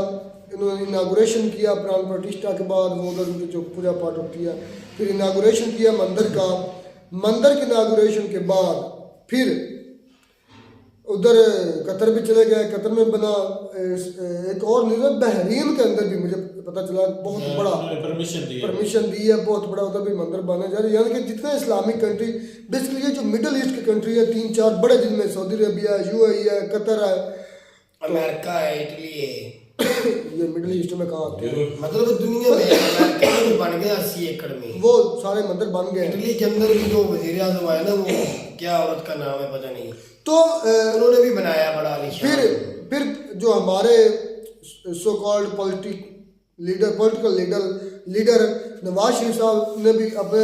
इन्होंने इनागुरेशन किया प्राण प्रतिष्ठा के बाद, वो उधर उनकी जो पूजा पाठ होती है, फिर इनागुरेशन किया मंदिर का। मंदिर के इनागुरेशन के बाद फिर उधर कतर भी चले गए, कतर में बना एक और निज़ाम, बहरीन के अंदर भी मुझे पता चला बहुत बड़ा परमिशन दी है, बहुत बड़ा उधर भी मंदिर बना जा रहा है। यानी कि जितने इस्लामिक कंट्री, बेसिकली ये जो मिडल ईस्ट की कंट्री है 3-4 बड़े, जिनमें सऊदी अरेबिया है, यूएई है, कतर है, अमेरिका है, इटली है, ये मिडिल ईस्ट में कहाँ आते हैं? मतलब दुनिया में अमेरिका में बन गया 80 एकड़ में, वो सारे मंदिर बन गए। इटली के अंदर भी जो वजीर आजम आया ना, वो क्या औरत का नाम है पता नहीं, तो उन्होंने भी बनाया बड़ा आलीशान। फिर जो हमारे so called political leader Nawaz Sharif साहब ने भी अपने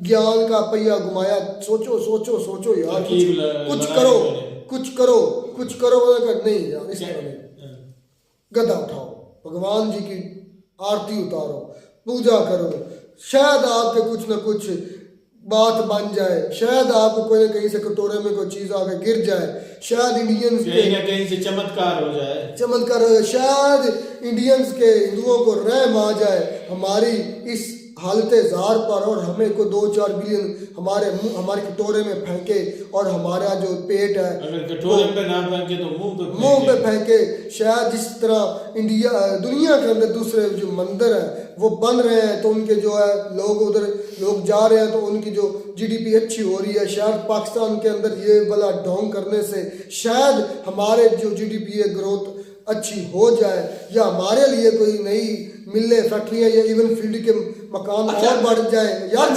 ज्ञान का पहिया घुमाया। सोचो यार, कुछ करो नहीं यार, इस तरह नहीं। गदा उठाओ, भगवान जी की आरती उतारो, पूजा करो, शायद आपके कुछ ना कुछ बात बन जाए, शायद आपको कोई ना कहीं से कटोरे में कोई चीज आके गिर जाए, शायद इंडियंस कहीं ना कहीं से चमत्कार हो जाए, शायद इंडियंस के हिंदुओं को रहम आ जाए हमारी इस हालत जार पर, और हमें को 2-4 बिलियन हमारे कटोरे में फेंके, और हमारा जो पेट है अगर कटोरे पे ना फेंके तो मुंह पे फेंके। शायद जिस तरह दुनिया के अंदर दूसरे जो मंदिर है वो बन रहे हैं, तो उनके जो है लोग जा रहे हैं, तो उनकी जो GDP अच्छी हो रही है। शायद पाकिस्तान के अंदर ये वाला ढोंग करने से शायद हमारे जो GDP है ग्रोथ अच्छी हो जाए, या हमारे लिए कोई नई मिले फैक्ट्रियां या इवन फील्ड के मकान और बढ़ जाए। यार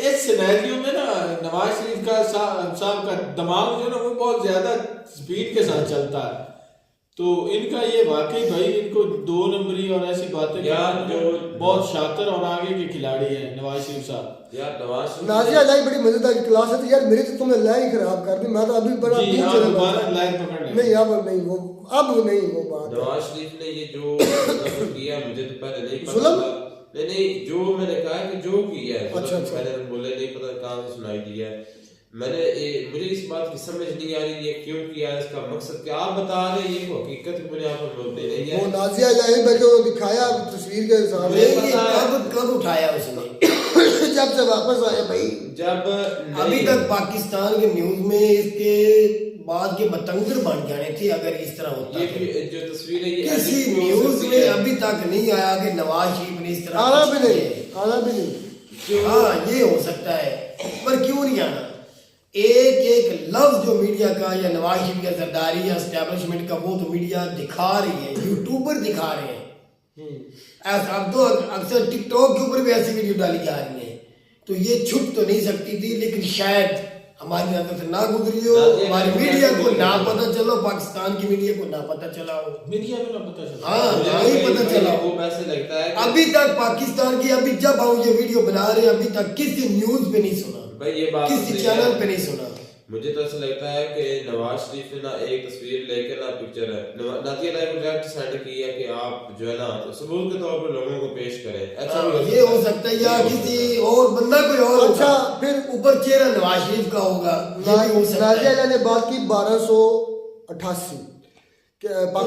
इस सिनेरियो में ना नवाज शरीफ का साहब का दिमाग जो ना वो बहुत ज्यादा स्पीड के साथ चलता है, तो इनका ये वाकई भाई इनको 2 नंबरी और ऐसी बातें यार, जो बहुत शातिर और आगे के खिलाड़ी हैं नवाज शरीफ साहब। यार नाजिया लाई बड़ी मजेदार की क्लास है, तो यार मेरी तो तुमने लाई खराब कर दी। मैं तो अभी बड़ा लाइन पकड़ नहीं, अब नहीं वो बात। नवाज शरीफ ने ये जो किया मुझे तो पहले नहीं पता था। नहीं जो मैंने कहा कि जो किया है, अच्छा पहले बोले नहीं पता कहाँ से सुनाई दिया है। मुझे इस बात की समझ नहीं आ रही है क्यों किया, इसका मकसद क्या। आप बता रहे ये हकीकत मुझे आप बोलते नहीं है। वो नाजिया लाई में जो दिखाया तस्वीर के सामने, कब उठाया उसने? जब से वापस आए भाई, जब अभी तक पाकिस्तान के न्यूज में इसके बाद के बतंगर बन जाने थे अगर इस तरह होता। ये जो तस्वीर है ये किसी न्यूज में अभी तक नहीं आया कि नवाज शरीफ ने इस तरह आना भी नहीं। हाँ ये हो सकता है, पर क्यों नहीं आना? एक लफ्ज जो मीडिया का या नवाज शरीफ या जरदारी या एस्टेब्लिशमेंट का, वो तो मीडिया दिखा रही है, यूट्यूबर दिखा रहे हैं। ऐसा अब तो अक्सर टिकटॉक के ऊपर भी ऐसी वीडियो डाली जा रही है, तो ये छुप तो नहीं सकती थी, लेकिन शायद हमारी नजर से ना गुजरी हो, हमारी मीडिया को ना पता चलो, पाकिस्तान की मीडिया को ना पता चला हो, मीडिया को ना पता चला, हाँ नहीं पता चला हो। वो वैसे लगता है अभी तक पाकिस्तान की, अभी जब हम ये वीडियो बना रहे हैं, अभी तक किसी न्यूज पे नहीं सुना भाई, ये बात किसी चैनल पे नहीं सुना। मुझे तो ऐसा लगता है कि नवाज शरीफ ने ना एक तस्वीर लेकर ना पिक्चर है नाजिया लाई को डायरेक्ट सेंड किया कि आप जो है ना तो सबूत के तौर पर लोगों को पेश करें। ऐसा ये हो सकता है, या किसी और बंदा कोई और अच्छा, फिर ऊपर चेहरा नवाज शरीफ का होगा, ये भी हो सकता है। नाजिया ने बात की 1288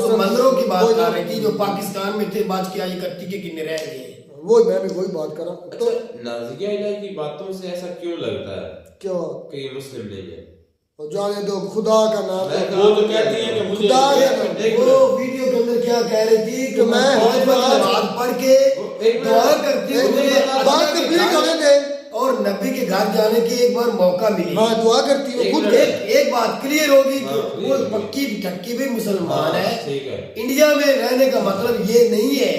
तो मंदिरों की बात कर रही थी जो पाकिस्तान में थे, बात किया 31 के किन्ने रह गए, वो मैं भी वही बात कर रहा हूँ। तो नाजिया इलाही की बातों से ऐसा क्यों लगता है क्यों कि ये मुस्लिम नहीं है? जाने दो, खुदा का नाम है। वो तो कहती है कि मुझे खुदा का नाम। वो वीडियो के अंदर क्या कह रही थी कि मैं 5 वक्त नमाज पढ़ के दुआ करती हूँ मुझे बात कंप्लीट होने दे, और नबी के घर जाने के एक बार मौका मिले। हाँ दुआ करती हूँ खुद। एक बात क्लियर होगी कि वो पक्की ठक्की भी मुसलमान है। ठीक है। इंडिया में रहने का मतलब ये नहीं है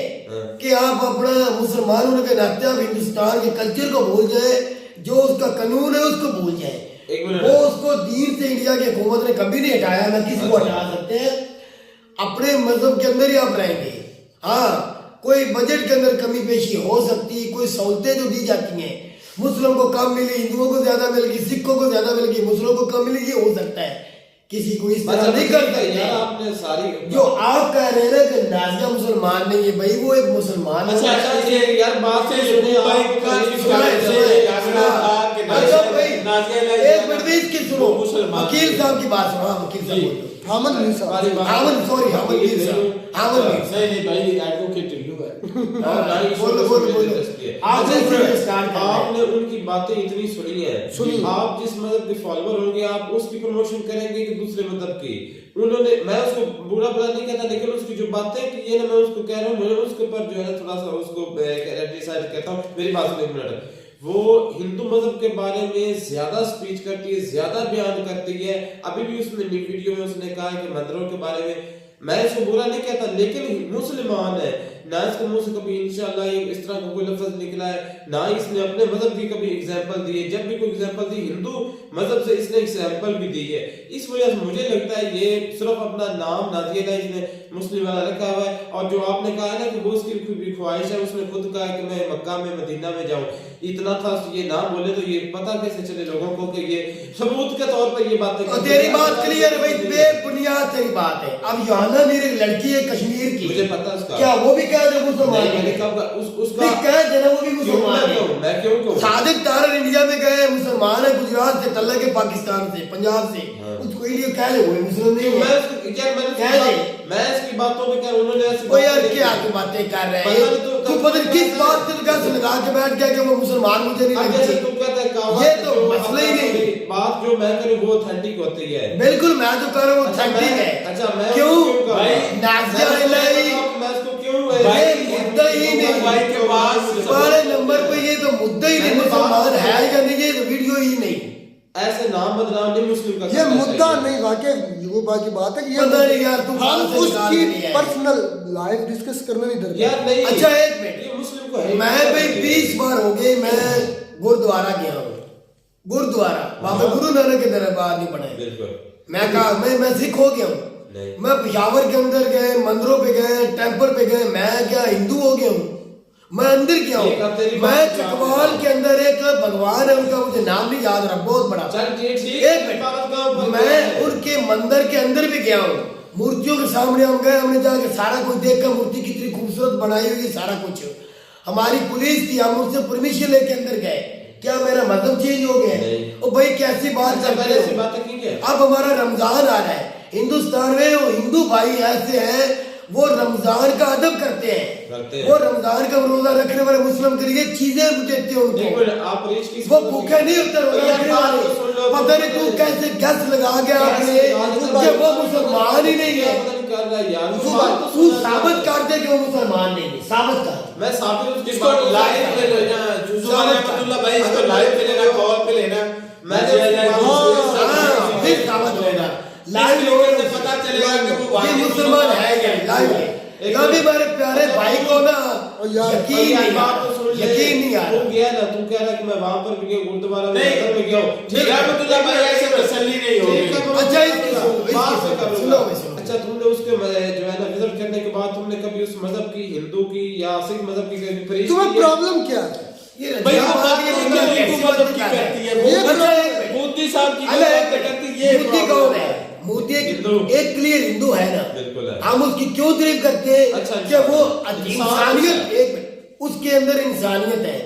कि आप अपना मुसलमान होने के नाते आप हिंदुस्तान के कल्चर को भूल जाए, जो उसका कानून है उसको भूल जाए। वो उसको दीन से इंडिया की हुकूमत ने कभी नहीं हटाया, ना किसी को हटा सकते हैं। अपने मजहब के अंदर ही आप रहेंगे। हाँ, कोई बजट के अंदर कमी पेशी हो सकती, कोई सहूलतें जो दी जाती हैं, मुस्लिम को कम मिली, हिंदुओं को ज्यादा मिलेगी, सिखों को ज्यादा मिलेगी, मुस्लिमों को कम मिलेगी, हो सकता है। किसी को इस तरह नहीं कर सकते। आपने सारी जो आप कह रहे हैं ना कि नाजिया मुसलमान नहीं है, भाई वो एक मुसलमान है। अच्छा ये यार बात से सुनो भाई एक मिनट भी इसकी सुनो, वकील साहब की बात सुनो। वकील साहब हामद मीर साहब, हामद सॉरी हामद मीर साहब, हामद मीर नहीं भाई एडवोकेट यू है। आपने उनकी बातें इतनी सुनी है, आप जिस मजहब के फॉलोअर होंगे आप उसकी प्रमोशन करेंगे कि दूसरे मजहब की। उन्होंने, मैं उसको बुरा भला नहीं कहता, लेकिन उसकी जो बातें कि ये ना, मैं उसको कह रहा हूँ, मैंने उसके ऊपर जो है थोड़ा सा उसको क्रिटिसाइज कहता हूँ। मेरी बात सुनो एक मिनट। वो हिंदू मजहब के बारे में ज्यादा स्पीच करती है, ज्यादा बयान करती है। अभी भी उसने वीडियो में उसने कहा कि मंदिरों के बारे में मैं इसको बुरा नहीं कहता, लेकिन मुसलमान है ना, इसके मुंह से कभी इंशाल्लाह इस तरह का कोई लफ्ज निकला है, ना इसने अपने मजहब की कभी एग्जांपल दी है। जब भी कोई एग्जांपल दी हिंदू मजहब से इसने एग्जांपल भी दी है। इस वजह से मुझे लगता है ये सिर्फ अपना नाम नाजिया इलाही इसने मुस्लिम वाला रखा हुआ है। और जो आपने कहा ना कि वो उसकी भी ख्वाहिश है, उसने खुद कहा कि मैं मक्का में मदीना में जाऊं, इतना था ये ना बोले तो ये पता कैसे चले लोगों को कि ये सबूत के तौर पर ये बातें। तेरी बात क्लियर भाई, बेबुनियाद तेरी बात है। अब योहाना मेरी लड़की है कश्मीर की, मुझे पता उसका, क्या वो भी कह दे मुसलमान है? मैंने कहा उसका कह देना वो भी मुसलमान है। मैं क्यों कहूं? सादिक तारर इंडिया में गए, मुसलमान है, गुजरात से तल्ला के पाकिस्तान से पंजाब से, उसको ये कह ले वो मुस्लिम नहीं है। मैं इसकी बातों पे क्या उन्होंने ऐसी ओ यार क्या की बातें कर रहे हैं तू, पता नहीं किस बात से गस लगा के बैठ गया कि वो मुसलमान मुझे नहीं लगती। तू कहता है ये तो मसला ही नहीं। बात जो मैं करूं वो ऑथेंटिक होती है। बिल्कुल मैं तो कह रहा हूं ऑथेंटिक है। अच्छा मैं क्यों भाई नाज़िया इलाही मैं इसको क्यों भाई मुद्दा ही नहीं भाई के पास पहले नंबर पे ये तो मुद्दा ही नहीं, मुसलमान है या नहीं ये तो वीडियो ही नहीं। ऐसे नाम बदनाम नहीं मुस्लिम का ये मुद्दा नहीं, वाकई वो बाकी बात है कि ये पता नहीं यार तू हम बात से निकाल उसकी नहीं है। पर्सनल लाइफ डिस्कस करना नहीं दरकार। यार नहीं। अच्छा एक मिनट, ये मुस्लिम को है मैं भाई 20 बार हो गए मैं गुरुद्वारा गया हूँ, गुरुद्वारा बाबा गुरु नानक के दरबार नहीं पढ़े। बिल्कुल मैं कहा मैं सिख हो गया हूँ। नहीं। मैं पेशावर के अंदर गए, मंदिरों पे गए, टेंपल पे गए, मैं क्या हिंदू हो गया हूँ? मैं अंदर गया हूँ। मैं चकवाल के अंदर एक भगवान है, उनका मुझे नाम नहीं याद रहा, बहुत बड़ा। एक मिनट, मैं उनके मंदिर के अंदर भी गया हूँ, मूर्तियों के सामने हम गए, हमने जाके सारा कुछ देखा, मूर्ति कितनी खूबसूरत बनाई हुई है, सारा कुछ। हमारी पुलिस थी, हम उससे परमिशन लेके अंदर गए। क्या मेरा मतलब चेंज हो गया है? ओ भाई कैसी बात करते हो? अब हमारा रमजान आ रहा है, हिंदुस्तान में वो हिंदू भाई ऐसे हैं वो रमजान का अदब करते हैं, वो रमजान का रोजा रखने वाले मुस्लिम के लिए चीजें देते हैं उनको, वो भूखे नहीं होते रोजा रखने वाले। पता नहीं तू कैसे गैस लगा गया आपने कि वो मुसलमान ही नहीं है। तू साबित कर दे कि वो मुसलमान नहीं है, साबित कर। मैं साबित इसको लाइव पे लेना, जुजुमान रहमतुल्लाह भाई इसको लाइव पे लेना, कॉल पे लेना, फिर साबित होगा लाइव लोगों से पता चलेगा कि वो मुसलमान है या लाइव है। कभी मेरे प्यारे भाई को ना यकीन नहीं आ रहा। तू गया ना, तू कह रहा कि मैं वहां पर भी गया, गुरुद्वारा में गया हूं। ठीक है रहमतुल्लाह भाई ऐसे तसल्ली नहीं होगी। अच्छा इसकी सुनो। अच्छा तुमने उसके जो है ना विजिट करने के बाद तुमने कभी उस मजहब की, हिंदू की या सिख मजहब की कभी प्रेज की? तुम्हें प्रॉब्लम क्या है? भाई वो बात ये हिंदू मजहब की करती है, मोदी साहब की बात करती है। ये मोदी कौन है? मोदी एक क्लियर हिंदू है ना, बिल्कुल है। हम उसकी क्यों तारीफ करते हैं? अच्छा, कि वो इंसानियत, एक मिनट, उसके अंदर इंसानियत है।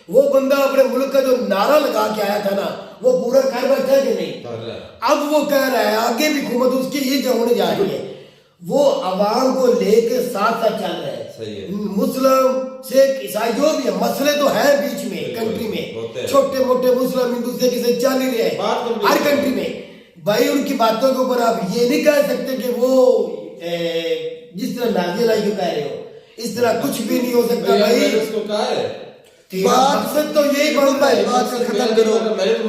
वो बंदा अपने मुल्क का जो नारा लगा के आया था ना, वो पूरा कर बैठा है कि नहीं? अब वो कह रहा है आगे भी हुकूमत उसकी ही होने जा रही है, वो अवाम को लेके साथ साथ चल रहा है। सही है। मुस्लिम सिख ईसाई जो भी है, मसले तो है बीच में कंट्री में, छोटे मोटे मुस्लिम हिंदू से किसे चल ही रहे हैं हर कंट्री में। भाई उनकी बातों के ऊपर आप ये नहीं कह सकते कि वो जिस तरह नाज़िया इलाही को कह रहे हो इस तरह कुछ भी नहीं हो सकता। भाई उसको कहा है मकसद तो यही बनता है, बात को खत्म करो।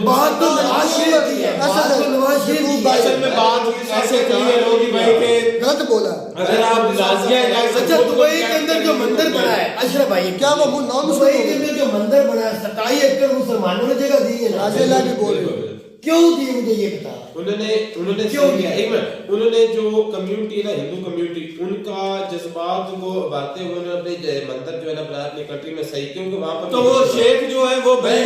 बात तो नवाज शरीफ की है, बात तो नवाज शरीफ की है। असल में बात ऐसे क्लियर होगी भाई के गलत बोला। अगर आप नाज़िया इलाही से अच्छा दुबई के अंदर जो मंदिर बना है अशरफ भाई, क्या वो नाम दुबई के अंदर जो मंदिर बना है 27 एकड़ मुसलमानों ने जगह दी है। नाज़िया इलाही भी बोल रहे हो, क्यों दी मुझे ये बता। उन्होंने क्यों किया? एक मिनट, उन्होंने जो कम्युनिटी है ना, हिंदू कम्युनिटी, उनका जज्बात को बातें उन्होंने अपने मंदिर जो है ना बनाया अपनी कंट्री में सही, क्योंकि वहां पर तो वो शेख जो है वो बात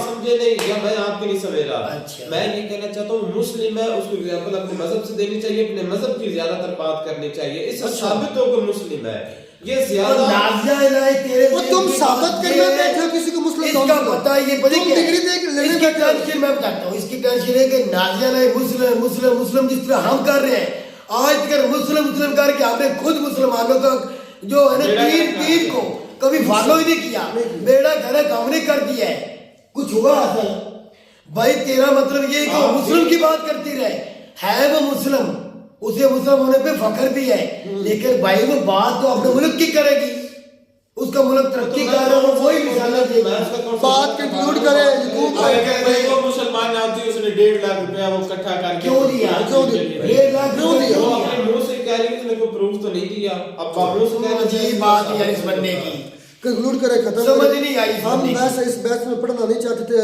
समझे नहीं, या मैं आपकी नहीं समझ रहा। अच्छा। मैं ये कहना चाहता हूँ मुस्लिम है, उसको एग्जांपल अपने मजहब से देनी चाहिए, अपने मजहब की ज्यादातर बात करनी चाहिए, इससे साबित हो कि मुस्लिम है। ये ज्यादा नाज़िया इलाही तेरे वो तुम साबित करना बैठे हो किसी को मुस्लिम इसका पता है, ये पता तुम क्या है? डिग्री देके लेने इसकी बैठे हो। टेंशन मैं बताता हूँ, इसकी टेंशन है कि नाज़िया इलाही मुस्लिम मुस्लिम मुस्लिम जिस तरह हम कर रहे हैं आज तक मुस्लिम करके आपने खुद मुसलमानों का जो है ना पीर को कभी फॉलो ही नहीं किया, बेड़ा घर हमने कर दिया है, कुछ हुआ हासिल? भाई तेरा मतलब ये कि मुस्लिम की बात करती रहे, है वो मुस्लिम, उसे मुस्लिम होने पे फख्र भी है, लेकिन भाई वो बात तो अपने मुल्क की करेगी, उसका मुल्क तरक्की कर रहा है, वही निशाना देगा। बात कंक्लूड करें यूट्यूब भाई वो मुसलमान आदमी उसने 1.5 लाख रुपया वो इकट्ठा करके क्यों दिया? क्यों दिया? 1.5 लाख क्यों दिया? वो अपने मुंह से कह रही है उसने कोई प्रूफ तो नहीं दिया। अब बाबू से कह जी बात है इस बंदे की, कंक्लूड करें, खत्म समझ करें। नहीं आई इस हम बंदे की। वैसे इस बैच में पढ़ना नहीं चाहते थे।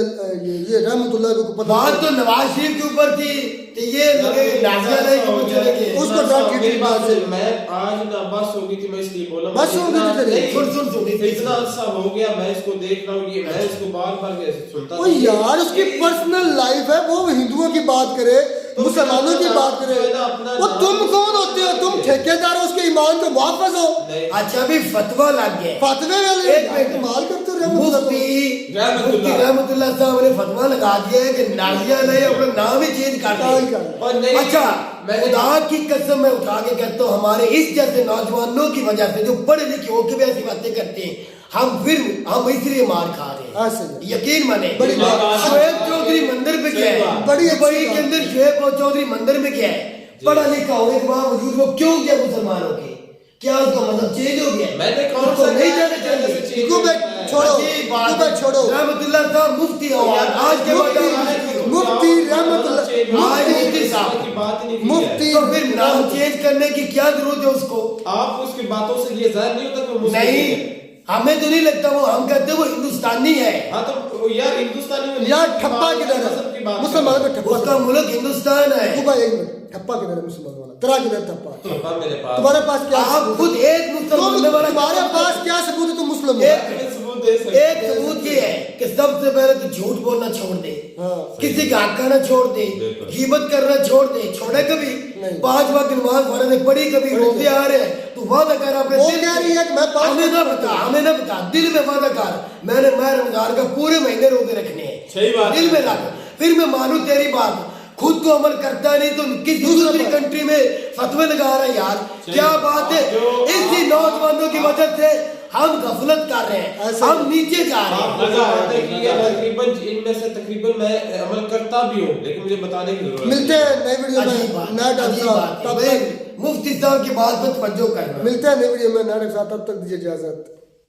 ये रहमतुल्लाह को पता बात तो नवाज शरीफ के ऊपर थी, तो ये लगे नाजिया नहीं कि वो चले गए। उसको डर की थी बात से। मैं आज ना बस हो गई थी, मैं इसलिए बोला बस हो गई थी तेरी? नहीं, सुन, इतना अच्छा हो गया, मैं इसको देख रहा हूँ, ये मैं इसको बार-बार सुनता ओ यार उसकी पर्सनल लाइफ है, वो हिंदुओं की बात करे, मुसलमानों की बात करे। वो तुम कौन होते हो? तुम ठेकेदार हो, उसके ईमान को वापस हो। अच्छा अभी फतवा लग गया, फतवे वाले एक मिनट। कमाल करते हो मुफ्ती रहमतुल्लाह। रहमतुल्लाह साहब ने फतवा लगा दिया है कि नाजिया ने अपना नाम ही चेंज कर क्या ही दिया। कर। और नहीं, अच्छा मैंने- खुदा की कसम मैं उठा के कहता हूँ, हमारे इस जैसे नौजवानों की वजह से जो पढ़े लिखे होकर भी ऐसी बातें करते हैं, हम इसलिए मार खा रहे हैं। ऐसे ही। यकीन माने, बड़ी बात। शुएब चौधरी मंदिर पे गया है, बड़ी अच्छी दुबई बात। के अंदर शुएब चौधरी मंदिर में गया है, पढ़ा लिखा होने के बावजूद वो क्यों गया मुसलमानों के? क्या उसका मतलब चेंज हो गया? मैंने कौन उसको सा नहीं कहा जाना कि चाहिए। जैसे चेंज इनको बैठ होता है? छोड़ो, अजीब बात इनको बैठ छोड़ो। रहमतुल्लाह साहब मुफ्ती हो यार, आज के बाद मुफ्ती रहमतुल्लाह, आज मुफ्ती साहब की बात ही नहीं की मुफ्ती है। तो फिर नाम चेंज करने की क्या जरूरत है उसको? आप उसकी बातों से ये जाहिर नहीं होता कि वो मुस्लिम नहीं, है। हमें तो नहीं लगता वो, हम कहते हैं वो हिंदुस्तानी है। हाँ तो यार हिंदुस्तानी में यार नहीं, ठप्पा किधर मजहब की है? बात मुसलमान कर का ठप्पा उसका मुल्क हिंदुस्तान है। तू भाई एक मिनट, ठप्पा किधर है मुसलमान वाला? तेरा किधर ठप्पा? ठप्पा मेरे पास तुम्हारे पास क्या आप सबूत खुद है? एक मुसलमान वाला तुम्हारे पास क्या सबूत है? तुम मुस्लिम हो? एक सबूत दे सकते एक सबूत ये है कि सबसे पहले तो झूठ बोलना छोड़ दे, हाँ। किसी का हक खाना छोड़ दे, बिल्कुल। गीबत करना छोड़ दे। छोड़े कभी? नहीं। 5 वक्त नमाज फर्ज है, पढ़ी कभी? रोजे आ रहे हैं, तू वादा कर अपने वो दिल कह में। रही है कि मैं 5 हमें ना बता, हमें ना बता, दिल में वादा कर, मैंने मैं रमजान का पूरे महीने रोजे रखने हैं, सही बात दिल है। में रख, फिर मैं मानू तेरी बात। खुद तो अमल करता नहीं तो किसी दूसरी कंट्री में फतवे लगा रहा है यार, क्या बात है? इसी नौजवानों की वजह से हम गफलत कर रहे हैं, ऐसा हम नीचे जा रहे हैं। आपने जो बातें की है, तकरीबन इनमें से तकरीबन मैं अमल करता भी हूँ, लेकिन मुझे बताने की जरूरत मिलते हैं नई वीडियो अजीब में बात, नया डॉक्टर अजीब साहब। बात है। तब भाई, तक मुफ्ती साहब की बात पर तवज्जो करना। मिलते हैं नई वीडियो में नया डॉक्टर साहब। तब तक दीजिए इजाजत।